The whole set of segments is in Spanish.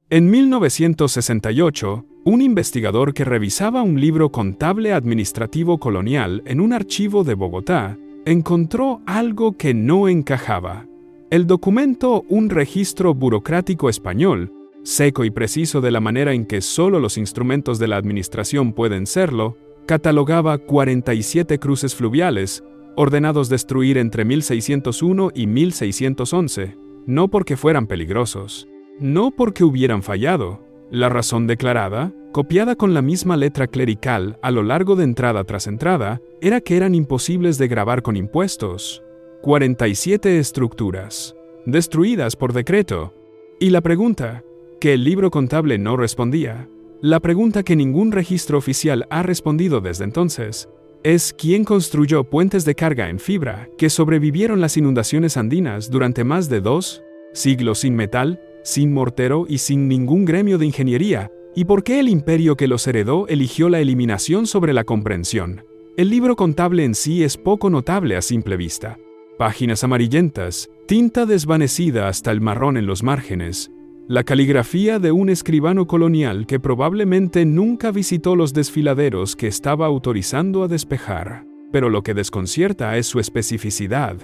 En 1968, un investigador que revisaba un libro contable administrativo colonial en un archivo de Bogotá encontró algo que no encajaba. El documento, un registro burocrático español, seco y preciso de la manera en que solo los instrumentos de la administración pueden serlo, catalogaba 47 cruces fluviales, ordenados destruir entre 1601 y 1611, no porque fueran peligrosos, no porque hubieran fallado. La razón declarada, copiada con la misma letra clerical a lo largo de entrada tras entrada, era que eran imposibles de grabar con impuestos. 47 estructuras, destruidas por decreto. Y la pregunta, que el libro contable no respondía, la pregunta que ningún registro oficial ha respondido desde entonces, es quién construyó puentes de carga en fibra que sobrevivieron las inundaciones andinas durante más de 2 siglos sin metal, sin mortero y sin ningún gremio de ingeniería, y por qué el imperio que los heredó eligió la eliminación sobre la comprensión. El libro contable en sí es poco notable a simple vista. Páginas amarillentas, tinta desvanecida hasta el marrón en los márgenes, la caligrafía de un escribano colonial que probablemente nunca visitó los desfiladeros que estaba autorizando a despejar. Pero lo que desconcierta es su especificidad.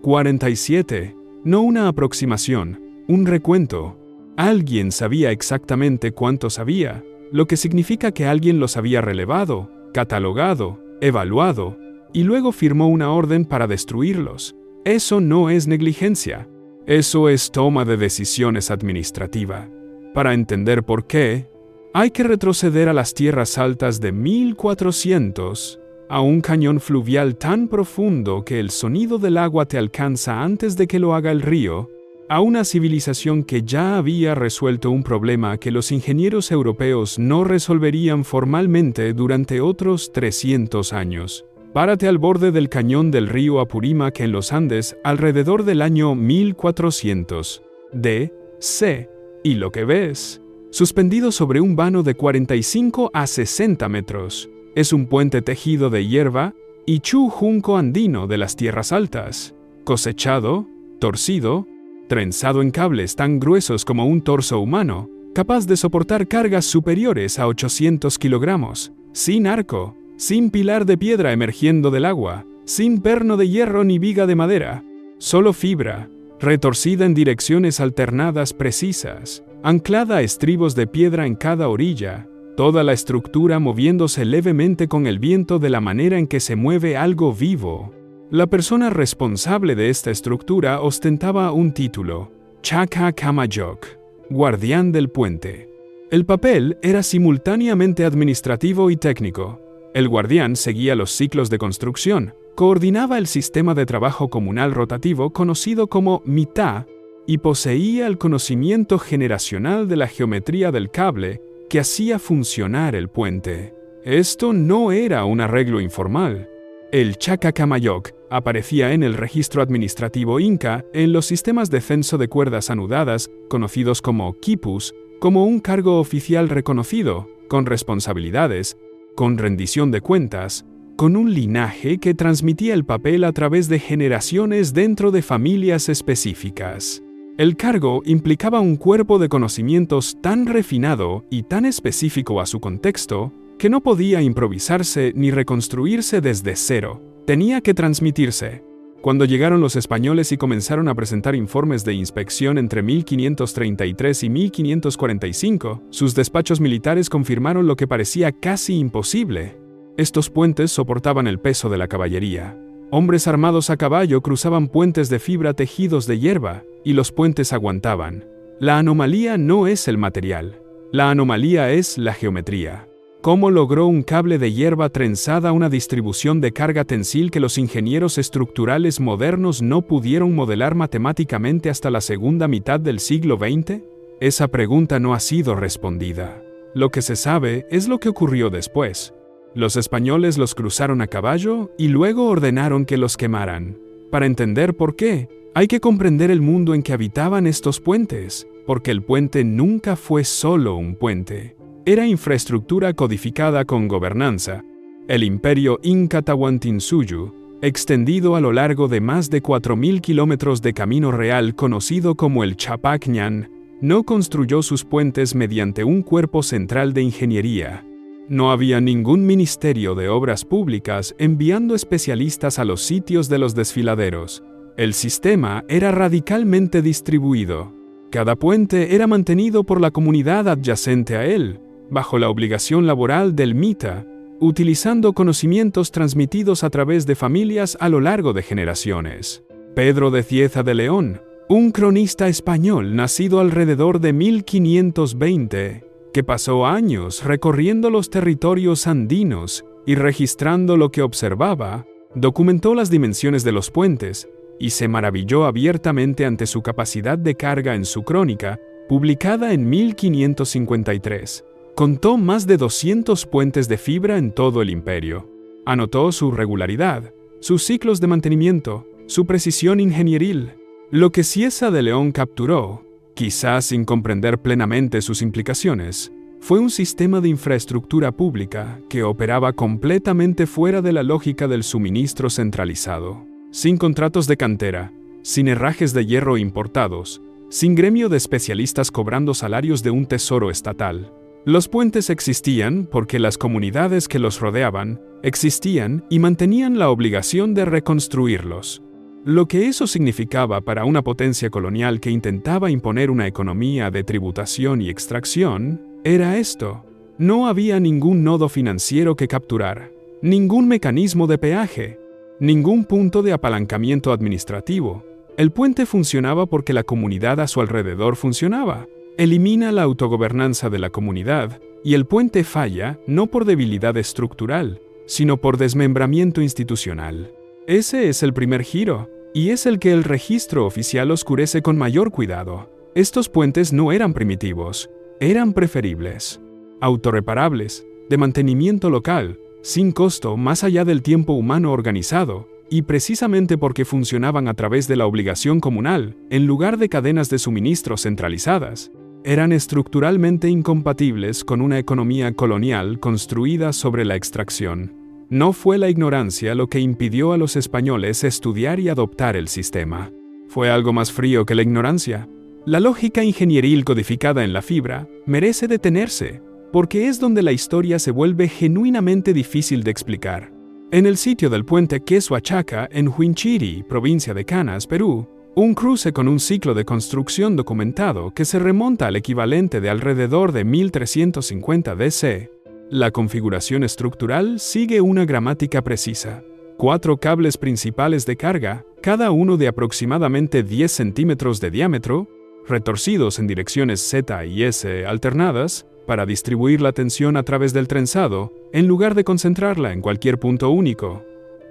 47, no una aproximación, un recuento. Alguien sabía exactamente cuánto sabía, lo que significa que alguien los había relevado, catalogado, evaluado, y luego firmó una orden para destruirlos. Eso no es negligencia. Eso es toma de decisiones administrativa. Para entender por qué, hay que retroceder a las tierras altas de 1400, a un cañón fluvial tan profundo que el sonido del agua te alcanza antes de que lo haga el río, a una civilización que ya había resuelto un problema que los ingenieros europeos no resolverían formalmente durante otros 300 años. Párate al borde del cañón del río Apurímac en los Andes alrededor del año 1400 D.C. y lo que ves, suspendido sobre un vano de 45 a 60 metros, es un puente tejido de hierba y junco andino de las tierras altas, cosechado, torcido, trenzado en cables tan gruesos como un torso humano, capaz de soportar cargas superiores a 800 kilogramos, sin arco, sin pilar de piedra emergiendo del agua, sin perno de hierro ni viga de madera, solo fibra, retorcida en direcciones alternadas precisas, anclada a estribos de piedra en cada orilla, toda la estructura moviéndose levemente con el viento de la manera en que se mueve algo vivo. La persona responsable de esta estructura ostentaba un título, Chaka Camayok, guardián del puente. El papel era simultáneamente administrativo y técnico. El guardián seguía los ciclos de construcción, coordinaba el sistema de trabajo comunal rotativo conocido como mitad y poseía el conocimiento generacional de la geometría del cable que hacía funcionar el puente. Esto no era un arreglo informal. El Chaka Camayok aparecía en el registro administrativo inca en los sistemas de censo de cuerdas anudadas, conocidos como quipus, como un cargo oficial reconocido, con responsabilidades, con rendición de cuentas, con un linaje que transmitía el papel a través de generaciones dentro de familias específicas. El cargo implicaba un cuerpo de conocimientos tan refinado y tan específico a su contexto que no podía improvisarse ni reconstruirse desde cero. Tenía que transmitirse. Cuando llegaron los españoles y comenzaron a presentar informes de inspección entre 1533 y 1545, sus despachos militares confirmaron lo que parecía casi imposible. Estos puentes soportaban el peso de la caballería. Hombres armados a caballo cruzaban puentes de fibra tejidos de hierba, y los puentes aguantaban. La anomalía no es el material. La anomalía es la geometría. ¿Cómo logró un cable de hierba trenzada una distribución de carga tensil que los ingenieros estructurales modernos no pudieron modelar matemáticamente hasta la segunda mitad del siglo XX? Esa pregunta no ha sido respondida. Lo que se sabe es lo que ocurrió después. Los españoles los cruzaron a caballo y luego ordenaron que los quemaran. Para entender por qué, hay que comprender el mundo en que habitaban estos puentes, porque el puente nunca fue solo un puente. Era infraestructura codificada con gobernanza. El imperio Inca Tahuantinsuyu, extendido a lo largo de más de 4.000 kilómetros de camino real conocido como el Chapacñán, no construyó sus puentes mediante un cuerpo central de ingeniería. No había ningún ministerio de obras públicas enviando especialistas a los sitios de los desfiladeros. El sistema era radicalmente distribuido. Cada puente era mantenido por la comunidad adyacente a él, bajo la obligación laboral del MITA, utilizando conocimientos transmitidos a través de familias a lo largo de generaciones. Pedro de Cieza de León, un cronista español nacido alrededor de 1520, que pasó años recorriendo los territorios andinos y registrando lo que observaba, documentó las dimensiones de los puentes y se maravilló abiertamente ante su capacidad de carga en su crónica, publicada en 1553. Contó más de 200 puentes de fibra en todo el imperio. Anotó su regularidad, sus ciclos de mantenimiento, su precisión ingenieril. Lo que Cieza de León capturó, quizás sin comprender plenamente sus implicaciones, fue un sistema de infraestructura pública que operaba completamente fuera de la lógica del suministro centralizado, sin contratos de cantera, sin herrajes de hierro importados, sin gremio de especialistas cobrando salarios de un tesoro estatal. Los puentes existían porque las comunidades que los rodeaban existían y mantenían la obligación de reconstruirlos. Lo que eso significaba para una potencia colonial que intentaba imponer una economía de tributación y extracción era esto: no había ningún nodo financiero que capturar, ningún mecanismo de peaje, ningún punto de apalancamiento administrativo. El puente funcionaba porque la comunidad a su alrededor funcionaba. Elimina la autogobernanza de la comunidad y el puente falla no por debilidad estructural, sino por desmembramiento institucional. Ese es el primer giro, y es el que el registro oficial oscurece con mayor cuidado. Estos puentes no eran primitivos, eran preferibles, autorreparables, de mantenimiento local, sin costo más allá del tiempo humano organizado, y precisamente porque funcionaban a través de la obligación comunal, en lugar de cadenas de suministro centralizadas, eran estructuralmente incompatibles con una economía colonial construida sobre la extracción. No fue la ignorancia lo que impidió a los españoles estudiar y adoptar el sistema. Fue algo más frío que la ignorancia. La lógica ingenieril codificada en la fibra merece detenerse, porque es donde la historia se vuelve genuinamente difícil de explicar. En el sitio del puente Queso-Achaca, en Huinchiri, provincia de Canas, Perú, un cruce con un ciclo de construcción documentado que se remonta al equivalente de alrededor de 1350 DC. La configuración estructural sigue una gramática precisa. 4 cables principales de carga, cada uno de aproximadamente 10 centímetros de diámetro, retorcidos en direcciones Z y S alternadas, para distribuir la tensión a través del trenzado, en lugar de concentrarla en cualquier punto único.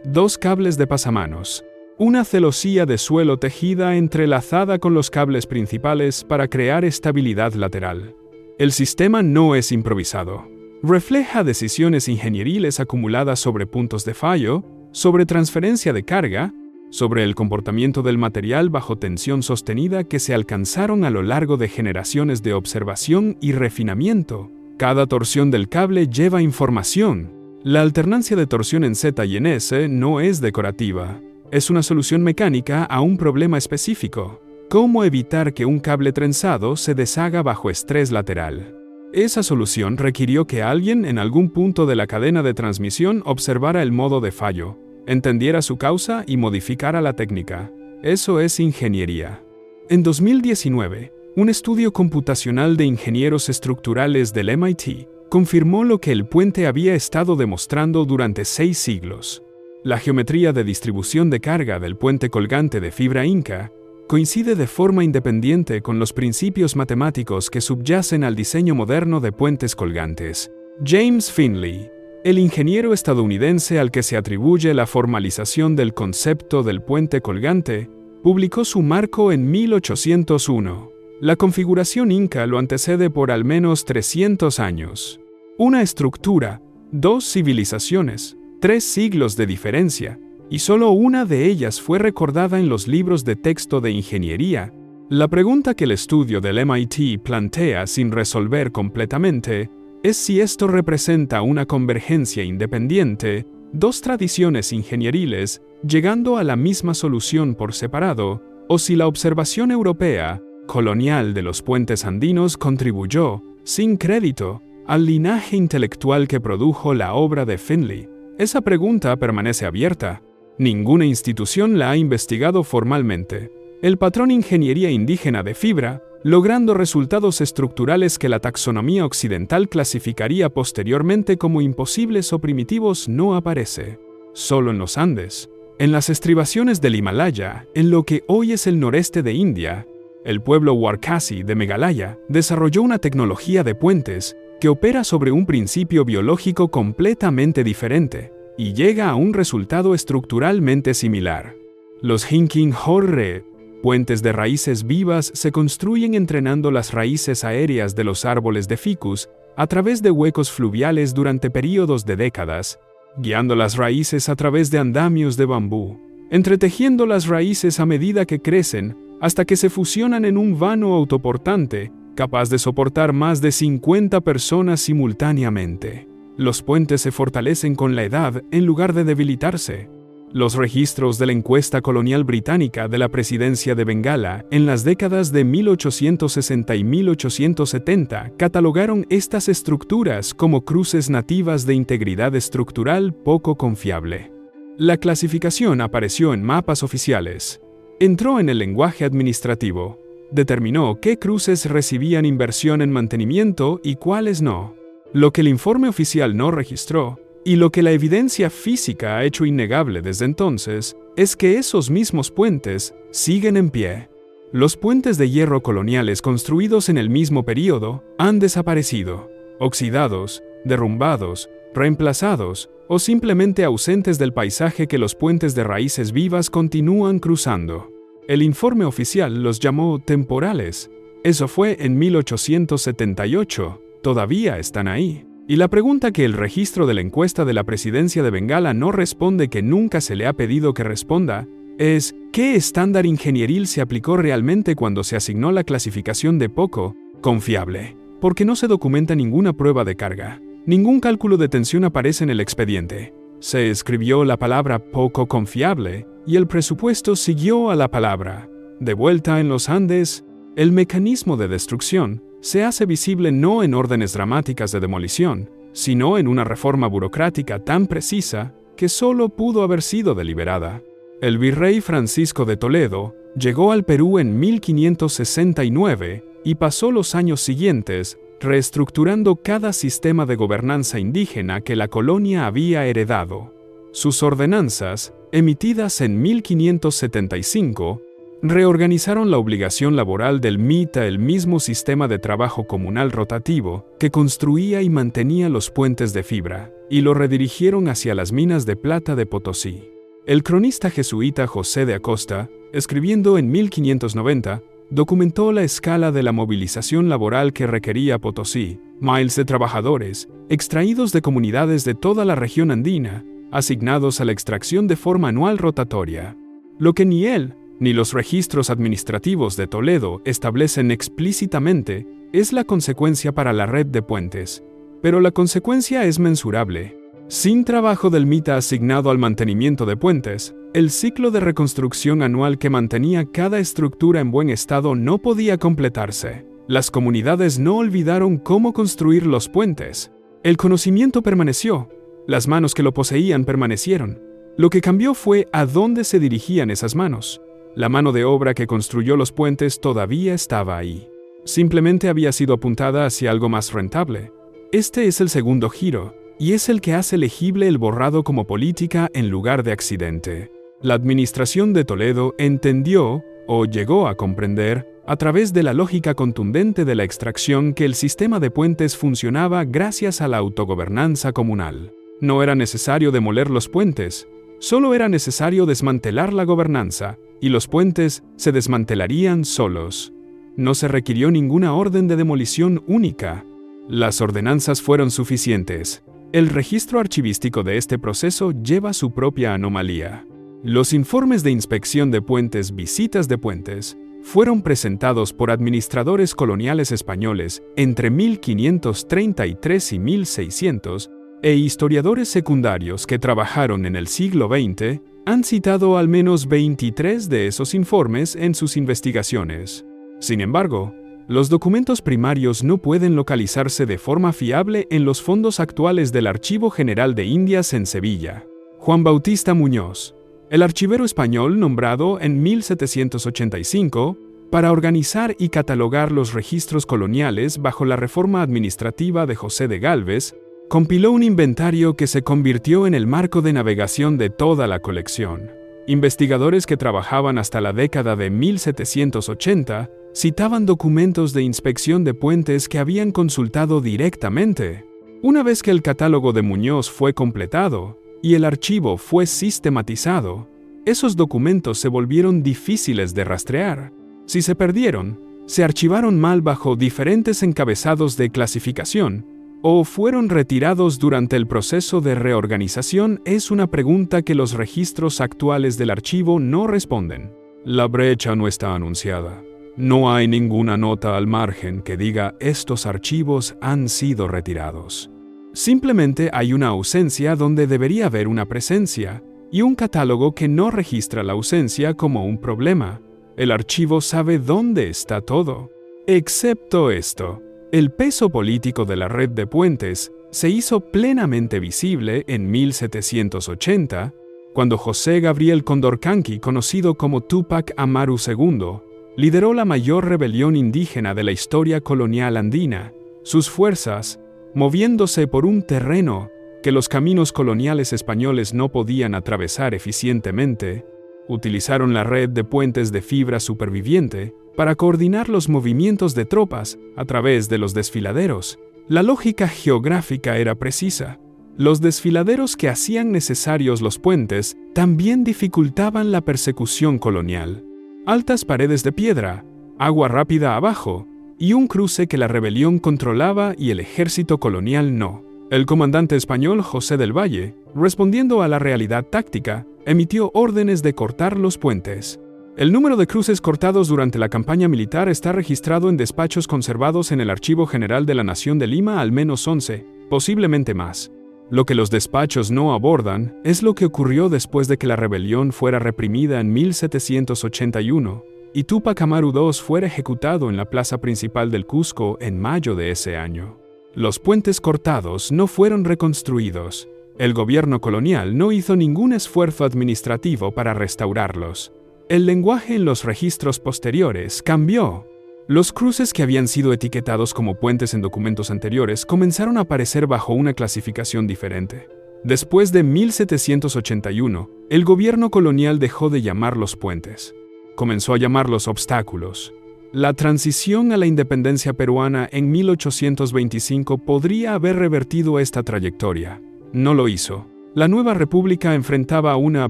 2 cables de pasamanos. Una celosía de suelo tejida entrelazada con los cables principales para crear estabilidad lateral. El sistema no es improvisado. Refleja decisiones ingenieriles acumuladas sobre puntos de fallo, sobre transferencia de carga, sobre el comportamiento del material bajo tensión sostenida que se alcanzaron a lo largo de generaciones de observación y refinamiento. Cada torsión del cable lleva información. La alternancia de torsión en Z y en S no es decorativa. Es una solución mecánica a un problema específico: cómo evitar que un cable trenzado se deshaga bajo estrés lateral. Esa solución requirió que alguien en algún punto de la cadena de transmisión observara el modo de fallo, entendiera su causa y modificara la técnica. Eso es ingeniería. En 2019, un estudio computacional de ingenieros estructurales del MIT confirmó lo que el puente había estado demostrando durante 6 siglos. La geometría de distribución de carga del puente colgante de fibra Inca coincide de forma independiente con los principios matemáticos que subyacen al diseño moderno de puentes colgantes. James Finley, el ingeniero estadounidense al que se atribuye la formalización del concepto del puente colgante, publicó su marco en 1801. La configuración Inca lo antecede por al menos 300 años. Una estructura, 2 civilizaciones, 3 siglos de diferencia, y solo una de ellas fue recordada en los libros de texto de ingeniería. La pregunta que el estudio del MIT plantea sin resolver completamente es si esto representa una convergencia independiente, 2 tradiciones ingenieriles llegando a la misma solución por separado, o si la observación europea, colonial de los puentes andinos contribuyó, sin crédito, al linaje intelectual que produjo la obra de Finley? Esa pregunta permanece abierta. Ninguna institución la ha investigado formalmente. El patrón ingeniería indígena de fibra, logrando resultados estructurales que la taxonomía occidental clasificaría posteriormente como imposibles o primitivos, no aparece. Solo en los Andes, en las estribaciones del Himalaya, en lo que hoy es el noreste de India, el pueblo Warkasi de Meghalaya desarrolló una tecnología de puentes que opera sobre un principio biológico completamente diferente y llega a un resultado estructuralmente similar. Los Hinking Horre, puentes de raíces vivas, se construyen entrenando las raíces aéreas de los árboles de ficus a través de huecos fluviales durante períodos de décadas, guiando las raíces a través de andamios de bambú, entretejiendo las raíces a medida que crecen hasta que se fusionan en un vano autoportante capaz de soportar más de 50 personas simultáneamente. Los puentes se fortalecen con la edad en lugar de debilitarse. Los registros de la encuesta colonial británica de la presidencia de Bengala en las décadas de 1860 y 1870 catalogaron estas estructuras como cruces nativas de integridad estructural poco confiable. La clasificación apareció en mapas oficiales. Entró en el lenguaje administrativo. Determinó qué cruces recibían inversión en mantenimiento y cuáles no. Lo que el informe oficial no registró, y lo que la evidencia física ha hecho innegable desde entonces, es que esos mismos puentes siguen en pie. Los puentes de hierro coloniales construidos en el mismo período han desaparecido, oxidados, derrumbados, reemplazados o simplemente ausentes del paisaje que los puentes de raíces vivas continúan cruzando. El informe oficial los llamó temporales. Eso fue en 1878. Todavía están ahí. Y la pregunta que el registro de la encuesta de la presidencia de Bengala no responde, que nunca se le ha pedido que responda, es ¿qué estándar ingenieril se aplicó realmente cuando se asignó la clasificación de poco confiable? Porque no se documenta ninguna prueba de carga. Ningún cálculo de tensión aparece en el expediente. Se escribió la palabra poco confiable y el presupuesto siguió a la palabra. De vuelta en los Andes, el mecanismo de destrucción se hace visible no en órdenes dramáticas de demolición, sino en una reforma burocrática tan precisa que solo pudo haber sido deliberada. El virrey Francisco de Toledo llegó al Perú en 1569 y pasó los años siguientes reestructurando cada sistema de gobernanza indígena que la colonia había heredado. Sus ordenanzas, emitidas en 1575, reorganizaron la obligación laboral del MITA, el mismo sistema de trabajo comunal rotativo que construía y mantenía los puentes de fibra, y lo redirigieron hacia las minas de plata de Potosí. El cronista jesuita José de Acosta, escribiendo en 1590, documentó la escala de la movilización laboral que requería Potosí, miles de trabajadores, extraídos de comunidades de toda la región andina, asignados a la extracción de forma anual rotatoria. Lo que ni él, ni los registros administrativos de Toledo establecen explícitamente, es la consecuencia para la red de puentes. Pero la consecuencia es mensurable. Sin trabajo del MITA asignado al mantenimiento de puentes, el ciclo de reconstrucción anual que mantenía cada estructura en buen estado no podía completarse. Las comunidades no olvidaron cómo construir los puentes. El conocimiento permaneció. Las manos que lo poseían permanecieron. Lo que cambió fue a dónde se dirigían esas manos. La mano de obra que construyó los puentes todavía estaba ahí. Simplemente había sido apuntada hacia algo más rentable. Este es el segundo giro, y es el que hace legible el borrado como política en lugar de accidente. La administración de Toledo entendió, o llegó a comprender, a través de la lógica contundente de la extracción, que el sistema de puentes funcionaba gracias a la autogobernanza comunal. No era necesario demoler los puentes, solo era necesario desmantelar la gobernanza, y los puentes se desmantelarían solos. No se requirió ninguna orden de demolición única. Las ordenanzas fueron suficientes. El registro archivístico de este proceso lleva su propia anomalía. Los informes de inspección de puentes, visitas de puentes, fueron presentados por administradores coloniales españoles entre 1533 y 1600, e historiadores secundarios que trabajaron en el siglo XX han citado al menos 23 de esos informes en sus investigaciones. Sin embargo, los documentos primarios no pueden localizarse de forma fiable en los fondos actuales del Archivo General de Indias en Sevilla. Juan Bautista Muñoz, el archivero español nombrado en 1785 para organizar y catalogar los registros coloniales bajo la reforma administrativa de José de Gálvez, compiló un inventario que se convirtió en el marco de navegación de toda la colección. Investigadores que trabajaban hasta la década de 1780 citaban documentos de inspección de puentes que habían consultado directamente. Una vez que el catálogo de Muñoz fue completado y el archivo fue sistematizado, esos documentos se volvieron difíciles de rastrear. Si se perdieron, se archivaron mal bajo diferentes encabezados de clasificación o fueron retirados durante el proceso de reorganización es una pregunta que los registros actuales del archivo no responden. La brecha no está anunciada. No hay ninguna nota al margen que diga estos archivos han sido retirados. Simplemente hay una ausencia donde debería haber una presencia y un catálogo que no registra la ausencia como un problema. El archivo sabe dónde está todo. Excepto esto. El peso político de la red de puentes se hizo plenamente visible en 1780, cuando José Gabriel Condorcanqui, conocido como Túpac Amaru II, lideró la mayor rebelión indígena de la historia colonial andina. Sus fuerzas, moviéndose por un terreno que los caminos coloniales españoles no podían atravesar eficientemente, utilizaron la red de puentes de fibra superviviente para coordinar los movimientos de tropas a través de los desfiladeros. La lógica geográfica era precisa. Los desfiladeros que hacían necesarios los puentes también dificultaban la persecución colonial. Altas paredes de piedra, agua rápida abajo y un cruce que la rebelión controlaba y el ejército colonial no. El comandante español José del Valle, respondiendo a la realidad táctica, emitió órdenes de cortar los puentes. El número de cruces cortados durante la campaña militar está registrado en despachos conservados en el Archivo General de la Nación de Lima, al menos 11, posiblemente más. Lo que los despachos no abordan es lo que ocurrió después de que la rebelión fuera reprimida en 1781 y Túpac Amaru II fuera ejecutado en la plaza principal del Cusco en mayo de ese año. Los puentes cortados no fueron reconstruidos. El gobierno colonial no hizo ningún esfuerzo administrativo para restaurarlos. El lenguaje en los registros posteriores cambió. Los cruces que habían sido etiquetados como puentes en documentos anteriores comenzaron a aparecer bajo una clasificación diferente. Después de 1781, el gobierno colonial dejó de llamarlos puentes. Comenzó a llamarlos obstáculos. La transición a la independencia peruana en 1825 podría haber revertido esta trayectoria. No lo hizo. La nueva república enfrentaba una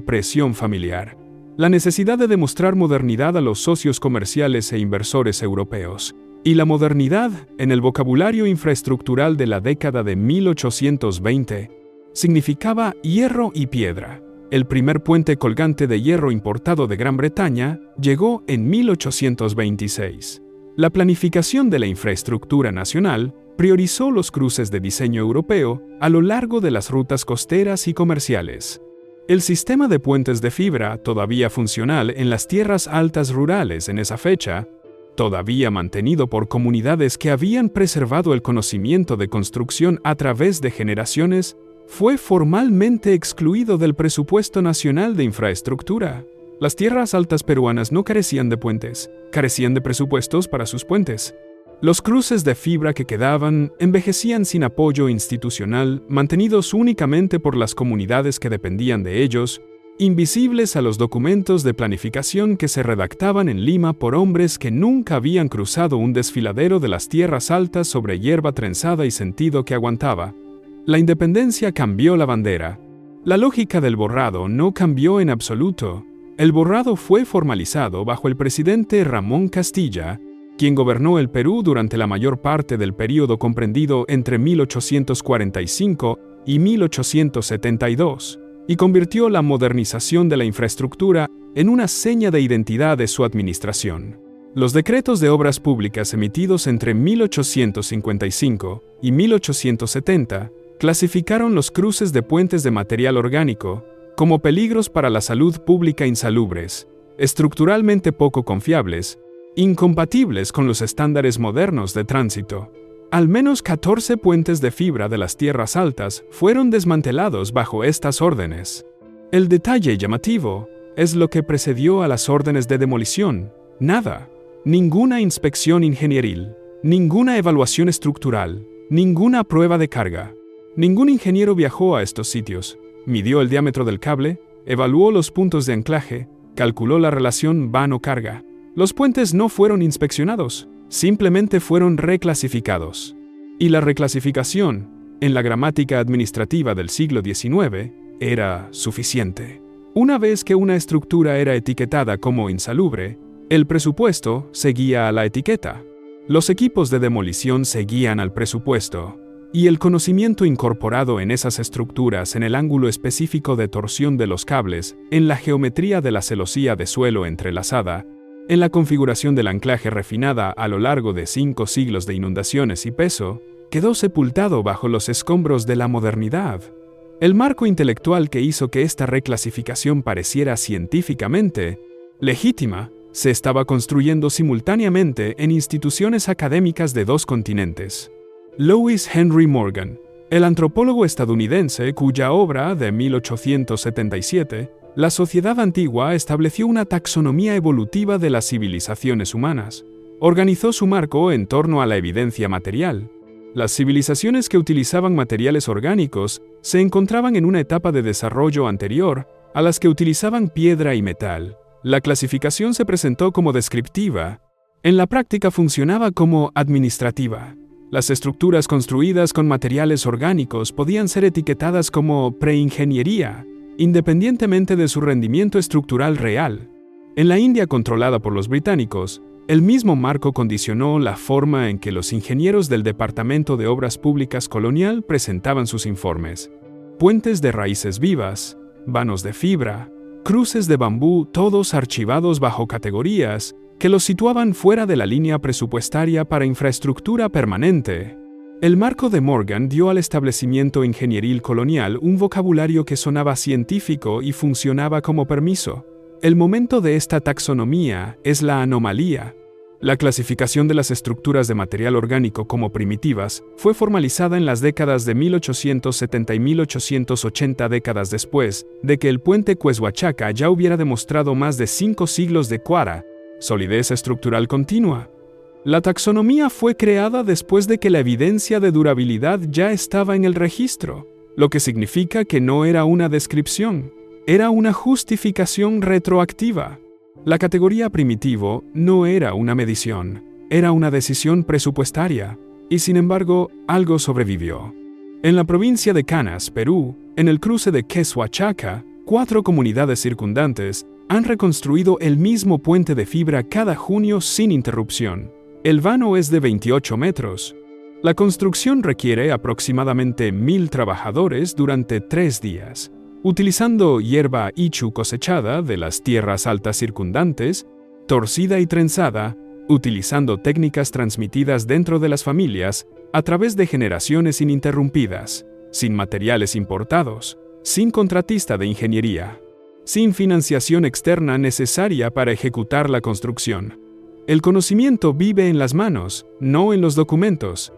presión familiar. La necesidad de demostrar modernidad a los socios comerciales e inversores europeos, y la modernidad en el vocabulario infraestructural de la década de 1820, significaba hierro y piedra. El primer puente colgante de hierro importado de Gran Bretaña llegó en 1826. La planificación de la infraestructura nacional priorizó los cruces de diseño europeo a lo largo de las rutas costeras y comerciales. El sistema de puentes de fibra, todavía funcional en las tierras altas rurales en esa fecha, todavía mantenido por comunidades que habían preservado el conocimiento de construcción a través de generaciones, fue formalmente excluido del presupuesto nacional de infraestructura. Las tierras altas peruanas no carecían de puentes, carecían de presupuestos para sus puentes. Los cruces de fibra que quedaban envejecían sin apoyo institucional, mantenidos únicamente por las comunidades que dependían de ellos, invisibles a los documentos de planificación que se redactaban en Lima por hombres que nunca habían cruzado un desfiladero de las tierras altas sobre hierba trenzada y sentido que aguantaba. La independencia cambió la bandera. La lógica del borrado no cambió en absoluto. El borrado fue formalizado bajo el presidente Ramón Castilla, quien gobernó el Perú durante la mayor parte del período comprendido entre 1845 y 1872, y convirtió la modernización de la infraestructura en una seña de identidad de su administración. Los decretos de obras públicas emitidos entre 1855 y 1870 clasificaron los cruces de puentes de material orgánico como peligros para la salud pública insalubres, estructuralmente poco confiables, incompatibles con los estándares modernos de tránsito. Al menos 14 puentes de fibra de las tierras altas fueron desmantelados bajo estas órdenes. El detalle llamativo es lo que precedió a las órdenes de demolición. Nada. Ninguna inspección ingenieril, ninguna evaluación estructural, ninguna prueba de carga. Ningún ingeniero viajó a estos sitios, midió el diámetro del cable, evaluó los puntos de anclaje, calculó la relación vano-carga. Los puentes no fueron inspeccionados, simplemente fueron reclasificados. Y la reclasificación, en la gramática administrativa del siglo XIX, era suficiente. Una vez que una estructura era etiquetada como insalubre, el presupuesto seguía a la etiqueta. Los equipos de demolición seguían al presupuesto, y el conocimiento incorporado en esas estructuras, en el ángulo específico de torsión de los cables, en la geometría de la celosía de suelo entrelazada, en la configuración del anclaje refinada a lo largo de 5 siglos de inundaciones y peso, quedó sepultado bajo los escombros de la modernidad. El marco intelectual que hizo que esta reclasificación pareciera científicamente legítima se estaba construyendo simultáneamente en instituciones académicas de 2 continentes. Lewis Henry Morgan, el antropólogo estadounidense cuya obra de 1877, La Sociedad Antigua, estableció una taxonomía evolutiva de las civilizaciones humanas, organizó su marco en torno a la evidencia material. Las civilizaciones que utilizaban materiales orgánicos se encontraban en una etapa de desarrollo anterior a las que utilizaban piedra y metal. La clasificación se presentó como descriptiva. En la práctica funcionaba como administrativa. Las estructuras construidas con materiales orgánicos podían ser etiquetadas como preingeniería, independientemente de su rendimiento estructural real. En la India controlada por los británicos, el mismo marco condicionó la forma en que los ingenieros del Departamento de Obras Públicas Colonial presentaban sus informes. Puentes de raíces vivas, vanos de fibra, cruces de bambú, todos archivados bajo categorías que los situaban fuera de la línea presupuestaria para infraestructura permanente. El marco de Morgan dio al establecimiento ingenieril colonial un vocabulario que sonaba científico y funcionaba como permiso. El momento de esta taxonomía es la anomalía. La clasificación de las estructuras de material orgánico como primitivas fue formalizada en las décadas de 1870 y 1880, décadas después de que el puente Queshuachaca ya hubiera demostrado más de 5 siglos de cuara, solidez estructural continua. La taxonomía fue creada después de que la evidencia de durabilidad ya estaba en el registro, lo que significa que no era una descripción, era una justificación retroactiva. La categoría primitivo no era una medición, era una decisión presupuestaria, y sin embargo, algo sobrevivió. En la provincia de Canas, Perú, en el cruce de Queshuachaca, 4 comunidades circundantes han reconstruido el mismo puente de fibra cada junio sin interrupción. El vano es de 28 metros. La construcción requiere aproximadamente 1,000 trabajadores durante 3 días. Utilizando hierba ichu cosechada de las tierras altas circundantes, torcida y trenzada, utilizando técnicas transmitidas dentro de las familias a través de generaciones ininterrumpidas, sin materiales importados, sin contratista de ingeniería, sin financiación externa necesaria para ejecutar la construcción. El conocimiento vive en las manos, no en los documentos.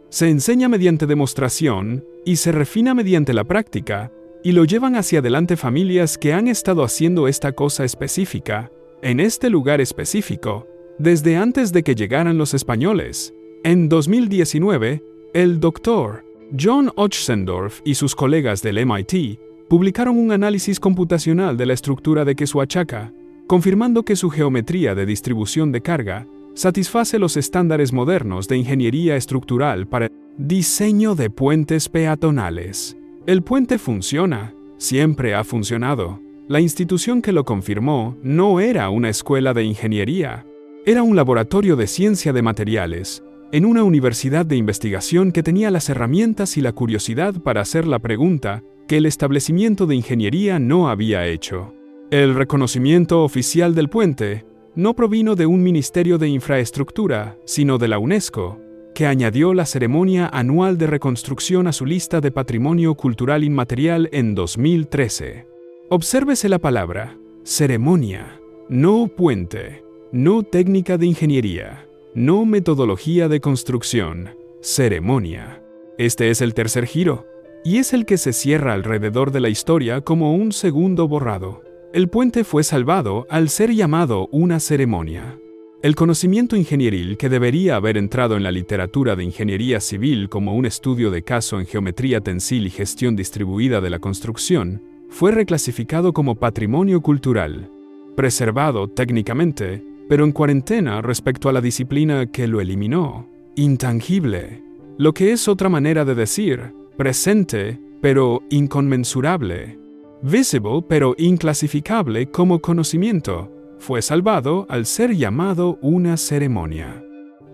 Se enseña mediante demostración y se refina mediante la práctica, y lo llevan hacia adelante familias que han estado haciendo esta cosa específica, en este lugar específico, desde antes de que llegaran los españoles. En 2019, el Dr. John Ochsendorf y sus colegas del MIT publicaron un análisis computacional de la estructura de Queshuachaca, confirmando que su geometría de distribución de carga satisface los estándares modernos de ingeniería estructural para el diseño de puentes peatonales. El puente funciona, siempre ha funcionado. La institución que lo confirmó no era una escuela de ingeniería, era un laboratorio de ciencia de materiales, en una universidad de investigación que tenía las herramientas y la curiosidad para hacer la pregunta que el establecimiento de ingeniería no había hecho. El reconocimiento oficial del puente no provino de un ministerio de infraestructura, sino de la UNESCO, que añadió la ceremonia anual de reconstrucción a su lista de Patrimonio Cultural Inmaterial en 2013. Obsérvese la palabra ceremonia, no puente. no técnica de ingeniería, no metodología de construcción, ceremonia. Este es el tercer giro, y es el que se cierra alrededor de la historia como un segundo borrado. El puente fue salvado al ser llamado una ceremonia. El conocimiento ingenieril que debería haber entrado en la literatura de ingeniería civil como un estudio de caso en geometría tensil y gestión distribuida de la construcción, fue reclasificado como patrimonio cultural, preservado técnicamente, pero en cuarentena respecto a la disciplina que lo eliminó, intangible, lo que es otra manera de decir, presente, pero inconmensurable, visible, pero inclasificable como conocimiento, fue salvado al ser llamado una ceremonia,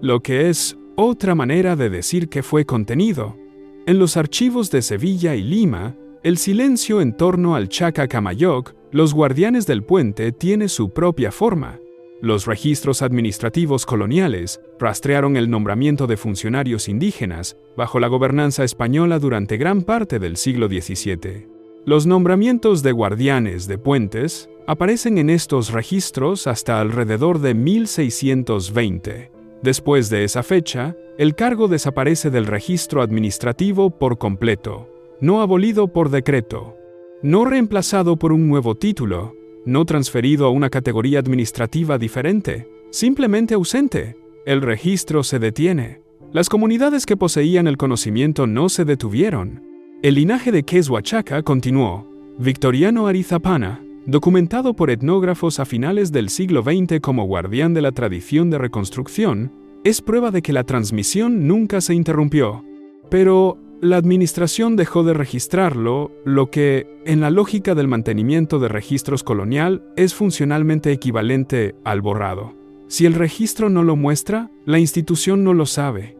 lo que es otra manera de decir que fue contenido. En los archivos de Sevilla y Lima, el silencio en torno al Chacacamayoc, los guardianes del puente, tiene su propia forma. Los registros administrativos coloniales rastrearon el nombramiento de funcionarios indígenas bajo la gobernanza española durante gran parte del siglo XVII. Los nombramientos de guardianes de puentes aparecen en estos registros hasta alrededor de 1620. Después de esa fecha, el cargo desaparece del registro administrativo por completo, no abolido por decreto, no reemplazado por un nuevo título, no transferido a una categoría administrativa diferente, simplemente ausente. El registro se detiene. Las comunidades que poseían el conocimiento no se detuvieron. El linaje de Quezhuachaca continuó. Victoriano Arizapana, documentado por etnógrafos a finales del siglo XX como guardián de la tradición de reconstrucción, es prueba de que la transmisión nunca se interrumpió. Pero la administración dejó de registrarlo, lo que, en la lógica del mantenimiento de registros colonial, es funcionalmente equivalente al borrado. Si el registro no lo muestra, la institución no lo sabe.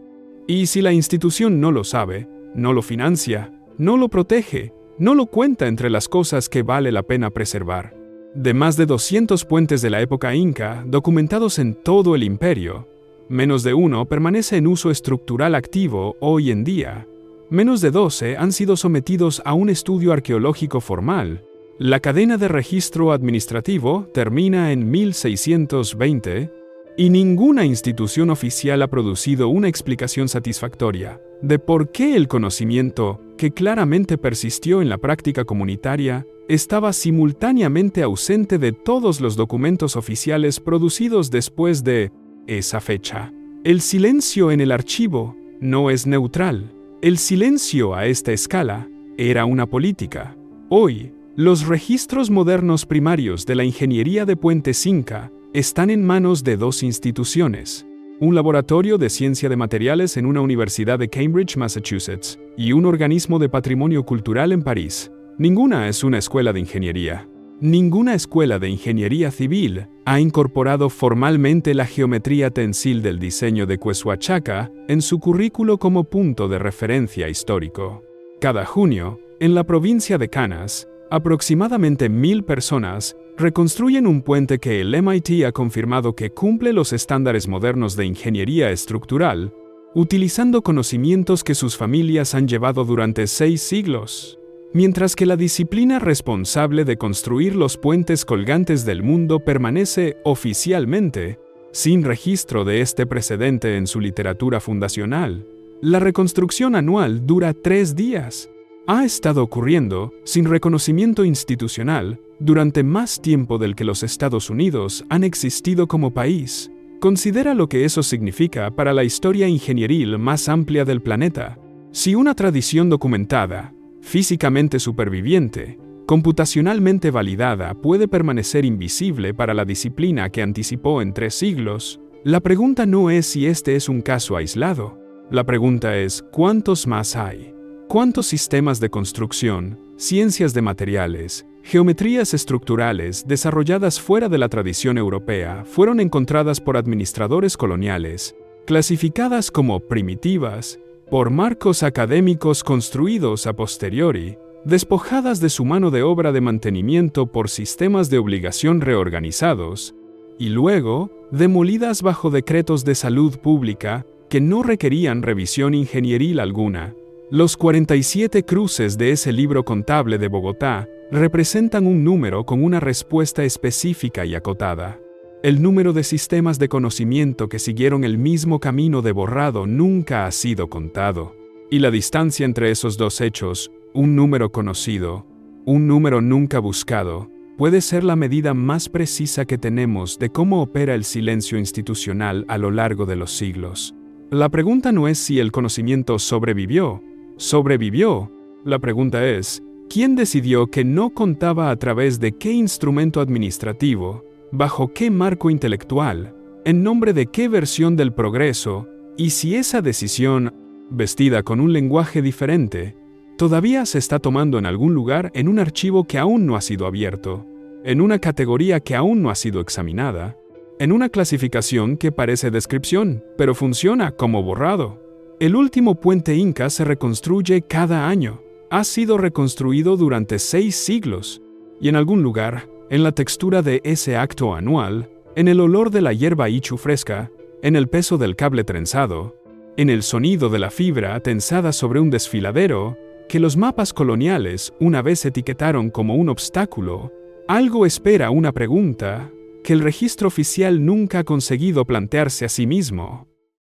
Y si la institución no lo sabe, no lo financia, no lo protege, no lo cuenta entre las cosas que vale la pena preservar. De más de 200 puentes de la época inca, documentados en todo el imperio, menos de uno permanece en uso estructural activo hoy en día. Menos de 12 han sido sometidos a un estudio arqueológico formal. La cadena de registro administrativo termina en 1620 y ninguna institución oficial ha producido una explicación satisfactoria de por qué el conocimiento, que claramente persistió en la práctica comunitaria, estaba simultáneamente ausente de todos los documentos oficiales producidos después de esa fecha. El silencio en el archivo no es neutral. El silencio a esta escala era una política. Hoy, los registros modernos primarios de la ingeniería de puentes inca están en manos de dos instituciones: un laboratorio de ciencia de materiales en una universidad de Cambridge, Massachusetts, y un organismo de patrimonio cultural en París. Ninguna es una escuela de ingeniería. Ninguna escuela de ingeniería civil ha incorporado formalmente la geometría tensil del diseño de Quezhuachaca en su currículo como punto de referencia histórico. Cada junio, en la provincia de Canas, aproximadamente 1000 personas reconstruyen un puente que el MIT ha confirmado que cumple los estándares modernos de ingeniería estructural, utilizando conocimientos que sus familias han llevado durante 6 siglos. Mientras que la disciplina responsable de construir los puentes colgantes del mundo permanece oficialmente sin registro de este precedente en su literatura fundacional, la reconstrucción anual dura 3 días. Ha estado ocurriendo, sin reconocimiento institucional, durante más tiempo del que los Estados Unidos han existido como país. Considera lo que eso significa para la historia ingenieril más amplia del planeta. Si una tradición documentada, físicamente superviviente, computacionalmente validada, puede permanecer invisible para la disciplina que anticipó en 3 siglos, la pregunta no es si este es un caso aislado. La pregunta es, ¿cuántos más hay? ¿Cuántos sistemas de construcción, ciencias de materiales, geometrías estructurales desarrolladas fuera de la tradición europea fueron encontradas por administradores coloniales, clasificadas como primitivas, por marcos académicos construidos a posteriori, despojadas de su mano de obra de mantenimiento por sistemas de obligación reorganizados, y luego demolidas bajo decretos de salud pública que no requerían revisión ingenieril alguna? Los 47 cruces de ese libro contable de Bogotá representan un número con una respuesta específica y acotada. El número de sistemas de conocimiento que siguieron el mismo camino de borrado nunca ha sido contado. Y la distancia entre esos dos hechos, un número conocido, un número nunca buscado, puede ser la medida más precisa que tenemos de cómo opera el silencio institucional a lo largo de los siglos. La pregunta no es si el conocimiento sobrevivió. Sobrevivió. La pregunta es, ¿quién decidió que no contaba a través de qué instrumento administrativo, bajo qué marco intelectual, en nombre de qué versión del progreso, y si esa decisión, vestida con un lenguaje diferente, todavía se está tomando en algún lugar en un archivo que aún no ha sido abierto, en una categoría que aún no ha sido examinada, en una clasificación que parece descripción, pero funciona como borrado? El último puente inca se reconstruye cada año. Ha sido reconstruido durante 6 siglos, y en algún lugar, en la textura de ese acto anual, en el olor de la hierba ichu fresca, en el peso del cable trenzado, en el sonido de la fibra tensada sobre un desfiladero, que los mapas coloniales una vez etiquetaron como un obstáculo, algo espera una pregunta que el registro oficial nunca ha conseguido plantearse a sí mismo.